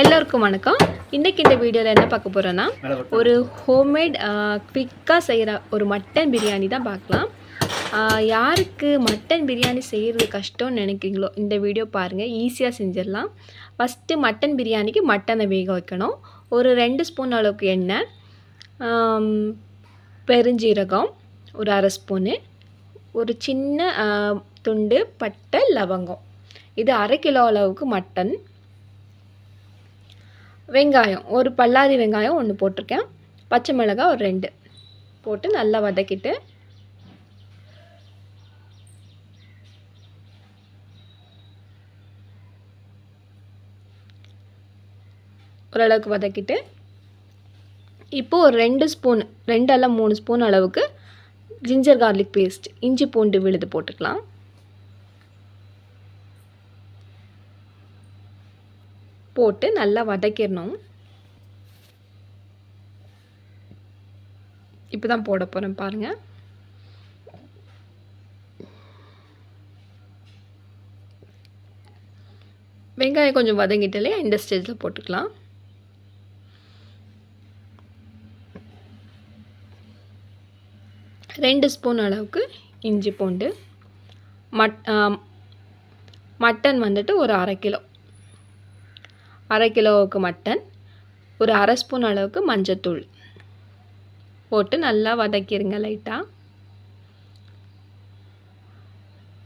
எல்லோருக்கும் வணக்கம். இன்றைக்கி இந்த வீடியோவில் என்ன பார்க்க போகிறோன்னா, ஒரு ஹோம்மேட் குவிக்காக செய்கிற ஒரு மட்டன் பிரியாணி தான் பார்க்கலாம். யாருக்கு மட்டன் பிரியாணி செய்கிறது கஷ்டம்னு நினைக்கிறீங்களோ இந்த வீடியோ பாருங்கள், ஈஸியாக செஞ்சிடலாம். ஃபஸ்ட்டு மட்டன் பிரியாணிக்கு மட்டனை வேக வைக்கணும். ஒரு 2 ஸ்பூன் அளவுக்கு எண்ணெய், பெருஞ்சீரகம் ஒரு 1/2 ஸ்பூனு, ஒரு சின்ன துண்டு பட்டை, லவங்கம். இது 1/2 கிலோ அளவுக்கு மட்டன். வெங்காயம் ஒரு பல்லாரி வெங்காயம் 1 போட்டிருக்கேன். பச்சை மிளகாய் ஒரு 2 போட்டு நல்லா வதக்கிட்டு, ஓரளவுக்கு வதக்கிட்டு, இப்போ ஒரு 2 ஸ்பூன் 2 அல்ல 3 ஸ்பூன் அளவுக்கு ஜிஞ்சர் கார்லிக் பேஸ்ட், இஞ்சி பூண்டு விழுது போட்டுக்கலாம். போட்டு நல்லா வதக்கிடணும். இப்போ தான் போட போகிறேன் பாருங்கள். வெங்காயம் கொஞ்சம் வதங்கிட்டாலே இந்த ஸ்டேஜில் போட்டுக்கலாம். ரெண்டு ஸ்பூன் அளவுக்கு இஞ்சி பூண்டு. மட்டன் வந்துட்டு ஒரு 1/2 கிலோ, 1/2 கிலோவுக்கு மட்டன். ஒரு 1/2 ஸ்பூன் அளவுக்கு மஞ்சத்தூள் போட்டு நல்லா வதக்கிடுங்க லைட்டாக.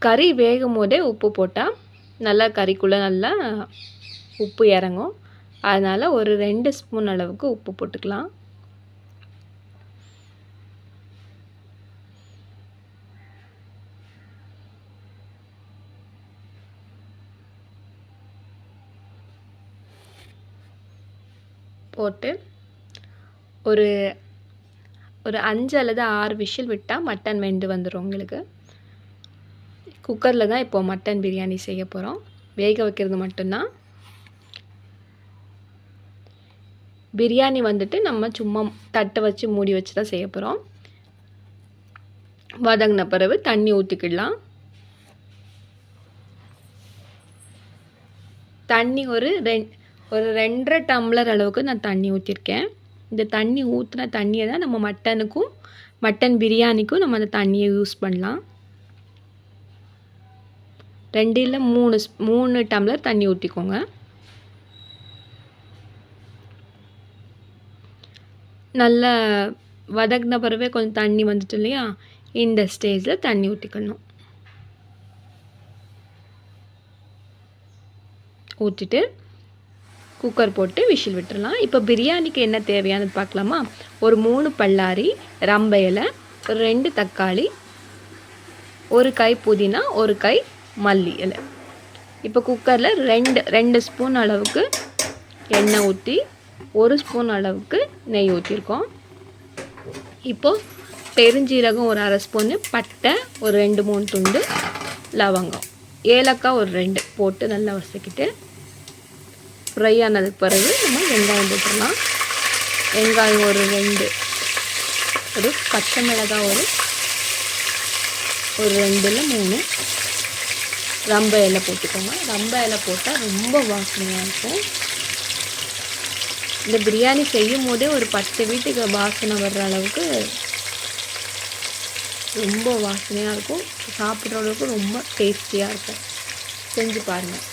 கறி வேகும் போதே உப்பு போட்டால் நல்லா கறிக்குள்ளே நல்லா உப்பு இறங்கும். அதனால் ஒரு 2 ஸ்பூன் அளவுக்கு உப்பு போட்டுக்கலாம். போட்டு ஒரு 5 அல்லது 6 விசில் விட்டால் மட்டன் வெந்து வந்துடும் உங்களுக்கு. குக்கரில் தான் இப்போது மட்டன் பிரியாணி செய்ய போகிறோம். வேக வைக்கிறது மட்டும்தான். பிரியாணி வந்துட்டு நம்ம சும்மா தட்டை வச்சு மூடி வச்சு தான் செய்ய போகிறோம். வதங்கின பிறகு தண்ணி ஊற்றிக்கிடலாம். தண்ணி ஒரு 2.5 டம்ளர் அளவுக்கு நான் தண்ணி ஊற்றிருக்கேன். இந்த தண்ணி ஊற்றின தண்ணியை தான் நம்ம மட்டன் பிரியாணிக்கும் நம்ம அந்த தண்ணியை யூஸ் பண்ணலாம். 2 இல்லை 3 டம்ளர் தண்ணி ஊற்றிக்கோங்க. நல்லா வதங்கின பிறவே கொஞ்சம் தண்ணி வந்துட்டு இல்லையா, இந்த ஸ்டேஜில் தண்ணி ஊற்றிக்கணும். ஊற்றிட்டு குக்கர் போட்டு விசில் விட்டுடலாம். இப்போ பிரியாணிக்கு என்ன தேவையானது பார்க்கலாமா. ஒரு 3 பல்லாரி, ரம்பை இலை, ஒரு 2 தக்காளி, ஒரு கை புதினா, ஒரு கை மல்லி இலை. இப்போ குக்கரில் 2 ஸ்பூன் அளவுக்கு எண்ணெய் ஊற்றி 1 ஸ்பூன் அளவுக்கு நெய் ஊற்றிருக்கோம். இப்போது பெருஞ்சீரகம் ஒரு 1/2 ஸ்பூனு, பட்டை ஒரு 2-3 துண்டு, லவங்கம், ஏலக்காய் ஒரு 2 போட்டு நல்லா வதக்கிட்டு, ஃப்ரை ஆனதுக்கு பிறகு நம்ம வெங்காயம் போட்டுடலாம். வெங்காயம் ஒரு 2, ஒரு பச்சை மிளகாய் ஒரு 2 இல்லை 3, ரம்பை இலை போட்டுக்கோங்க. ரம்பை இலை போட்டால் ரொம்ப வாசனையாக இருக்கும். இந்த பிரியாணி செய்யும் போதே ஒரு 10 வீட்டுக்கு வாசனை வர்ற அளவுக்கு ரொம்ப வாசனையாக இருக்கும். சாப்பிட்ற அளவுக்கு ரொம்ப டேஸ்டியாக இருக்கும். செஞ்சு பாருங்கள்.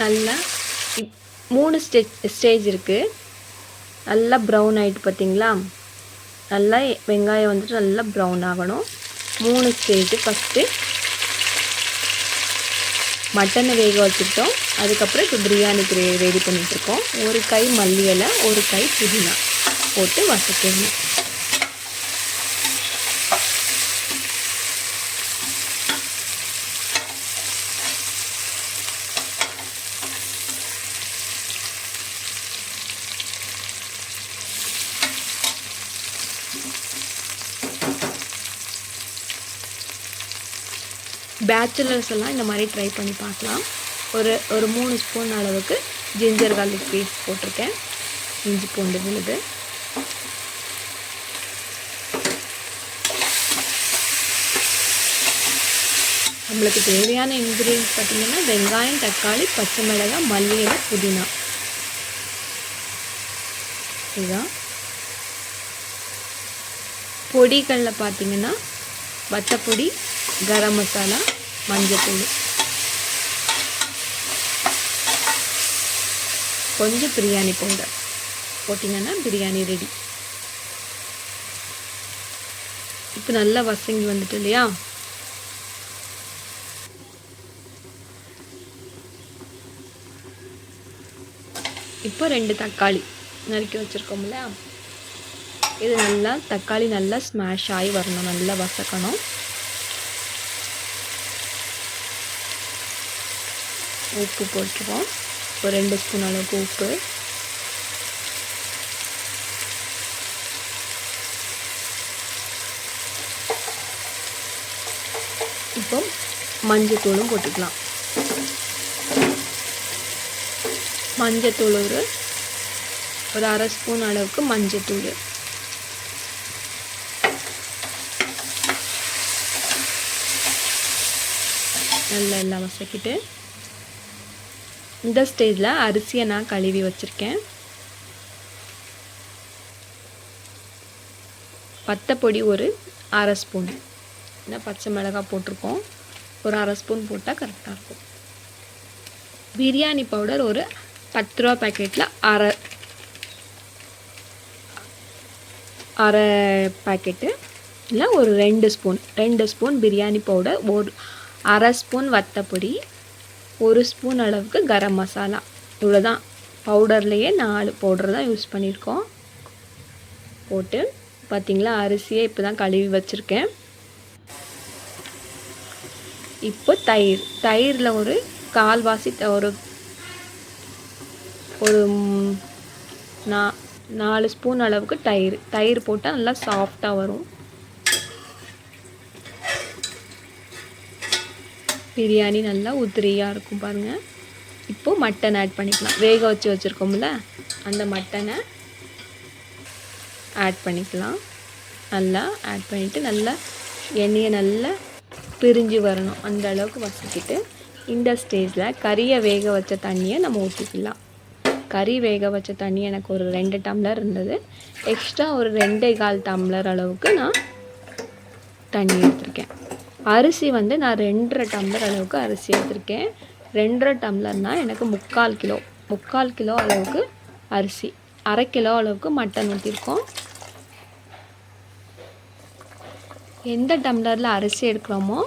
நல்லா 3 ஸ்டேஜ் இருக்குது. நல்லா ப்ரௌன் ஆகிட்டு பார்த்தீங்களா. நல்லா வெங்காயம் வந்துட்டு நல்லா ப்ரௌன் ஆகணும். 3 ஸ்டேஜ். ஃபஸ்ட்டு மட்டனை வேக வச்சுட்டோம். அதுக்கப்புறம் இப்போ பிரியாணிக்கு ரெடி பண்ணிகிட்ருக்கோம். ஒரு கை மல்லி இலை, ஒரு கை புதினா போட்டு வதக்கிடணும். பேச்சுலர்ஸ் எல்லாம் இந்த மாதிரி ட்ரை பண்ணி பார்க்கலாம். ஒரு 3 ஸ்பூன் அளவுக்கு ஜிஞ்சர் கார்லிக் பேஸ்ட் போட்டிருக்கேன். இஞ்சி பூண்டு விழுது, நம்மளுக்கு தேவையான இன்க்ரீடியன்ஸ் பார்த்திங்கன்னா வெங்காயம், தக்காளி, பச்சை மிளகாய், மல்லி இலை, புதினா. இதுதான். பொடிகளில் பார்த்திங்கன்னா வத்தப்பொடி, கரம் மசாலா, மஞ்சத்தூள், கொஞ்சம் பிரியாணி பவுடர் போட்டிங்கன்னா பிரியாணி ரெடி. இப்போ நல்லா வசங்கி வந்துட்டு இல்லையா? இப்போ 2 தக்காளி நறுக்கி வச்சுருக்கோம்ல, இது நல்லா தக்காளி நல்லா ஸ்மாஷ் ஆகி வரணும், நல்லா வசக்கணும். உப்பு போட்டுருவோம், ஒரு 2 ஸ்பூன் அளவுக்கு உப்பு. இப்போ மஞ்சத்தூளும் போட்டுக்கலாம். மஞ்சத்தூள் ஒரு 1/2 ஸ்பூன் அளவுக்கு மஞ்சத்தூள். நல்லா எல்லாம் வசக்கிட்டு இந்த ஸ்டேஜில் அரிசியை நான் கழுவி வச்சுருக்கேன். வத்தப்பொடி ஒரு 1/2 ஸ்பூன், ஏன்னா பச்சை மிளகாய் போட்டிருக்கோம், ஒரு 1/2 ஸ்பூன் போட்டால் கரெக்டாக இருக்கும். பிரியாணி பவுடர் ஒரு 10 ரூபா பேக்கெட்டில் அரை பேக்கெட்டு, இல்லை ஒரு 2 ஸ்பூன் பிரியாணி பவுடர், ஒரு 1/2 ஸ்பூன் வத்தப்பொடி, 1 ஸ்பூன் அளவுக்கு கரம் மசாலா. இவ்வளோ தான். பவுடர்லேயே 4 பவுடர் தான் யூஸ் பண்ணியிருக்கோம். போட்டு பார்த்திங்களா, அரிசியை இப்போ தான் கழுவி வச்சுருக்கேன். இப்போ தயிரில் ஒரு கால்வாசி, ஒரு 4 ஸ்பூன் அளவுக்கு தயிர் போட்டால் நல்லா சாஃப்டாக வரும். பிரியாணி நல்லா உதிரியாக இருக்கும் பாருங்கள். இப்போது மட்டன் ஆட் பண்ணிக்கலாம். வேக வச்சுருக்கோம்ல, அந்த மட்டனை ஆட் பண்ணிக்கலாம். நல்லா ஆட் பண்ணிவிட்டு நல்லா எண்ணெயை நல்லா பிரிஞ்சு வரணும், அந்த அளவுக்கு வசக்கிட்டு இந்த ஸ்டேஜில் கறியை வேக வச்ச தண்ணியை நம்ம ஊற்றிக்கலாம். கறி வேக வச்ச தண்ணி எனக்கு ஒரு 2 டம்ளர் இருந்தது. எக்ஸ்ட்ரா ஒரு 2.25 டம்ளர் அளவுக்கு நான் தண்ணி எடுத்திருக்கேன். அரிசி வந்து நான் 2.5 டம்ளர் அளவுக்கு அரிசி எடுத்திருக்கேன். 2.5 டம்ளர்னால் எனக்கு 3/4 கிலோ அளவுக்கு அரிசி, 1/2 கிலோ அளவுக்கு மட்டன் ஊற்றிருக்கோம். எந்த டம்ளரில் அரிசி எடுக்கிறோமோ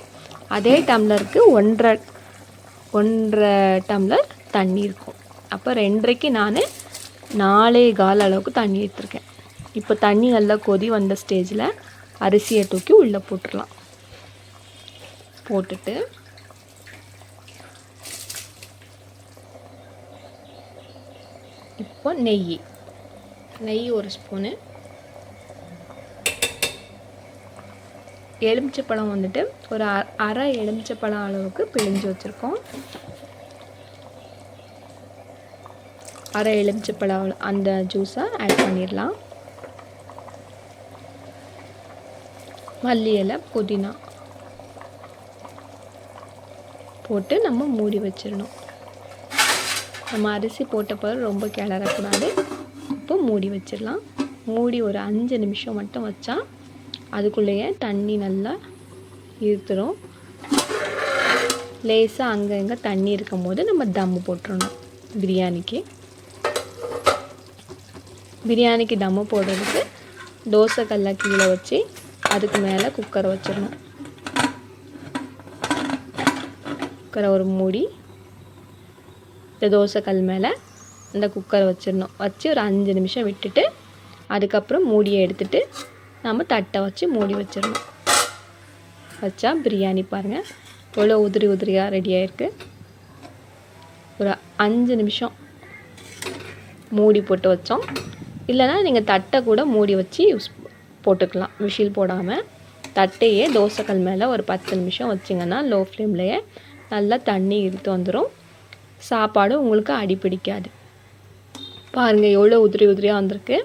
அதே டம்ளருக்கு 1.5 டம்ளர் தண்ணி இருக்கும். அப்போ 2.5க்கு நான் 4.25 அளவுக்கு தண்ணி எடுத்திருக்கேன். இப்போ தண்ணி நல்லா கொதி வந்த ஸ்டேஜில் அரிசியை தூக்கி உள்ளே போட்டுடலாம். போட்டுட்டு இப்போ நெய் 1 ஸ்பூனு, எலுமிச்சப்பழம் வந்துட்டு ஒரு அரை எலுமிச்சப்பழம் அளவுக்கு பிழிஞ்சு வச்சுருக்கோம். அரை எலுமிச்சப்பழம் அந்த ஜூஸை ஆட் பண்ணிடலாம். மல்லி இலை, புதினா போட்டு நம்ம மூடி வச்சிடணும். நம்ம அரிசி போட்ட பிறகு ரொம்ப கிளறக்கூடாது. இப்போ மூடி வச்சிடலாம். மூடி ஒரு 5 நிமிஷம் மட்டும் வச்சா அதுக்குள்ளேயே தண்ணி நல்லா இழுத்துரும். லேசாக அங்கே இங்கே தண்ணி இருக்கும் போது நம்ம தம்மு போட்டுடணும். பிரியாணிக்கு தம்மு போடுறதுக்கு தோசை கல்லை கீழே வச்சு அதுக்கு மேலே குக்கரை வச்சிடணும். குக்கரை ஒரு மூடி இந்த தோசைக்கல் மேலே இந்த குக்கரை வச்சிடணும். வச்சு ஒரு 5 நிமிஷம் விட்டுட்டு அதுக்கப்புறம் மூடியை எடுத்துகிட்டு நம்ம தட்டை வச்சு மூடி வச்சிடணும். வச்சா பிரியாணி பாருங்கள் எவ்வளோ உதிரியாக ரெடி ஆகிருக்கு. ஒரு 5 நிமிஷம் மூடி போட்டு வச்சோம். இல்லைனா நீங்கள் தட்டை கூட மூடி வச்சு போட்டுக்கலாம். விசில் போடாமல் தட்டையே தோசைக்கல் மேலே ஒரு 10 நிமிஷம் வச்சிங்கன்னா லோ ஃப்ளேம்லேயே நல்லா தண்ணி இழுத்து வந்துடும். சாப்பாடு உங்களுக்கு அடி பிடிக்காது. பாருங்கள் எவ்வளோ உதிரியாக வந்திருக்கு.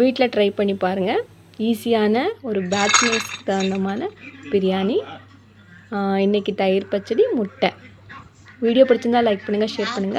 வீட்டில் ட்ரை பண்ணி பாருங்கள். ஈஸியான ஒரு பேச்சுலர்ஸ்க்கு தகுந்தமான பிரியாணி இன்றைக்கி தயிர் பச்சடி, முட்டை. வீடியோ பிடிச்சிருந்தா லைக் பண்ணுங்கள், ஷேர் பண்ணுங்கள்.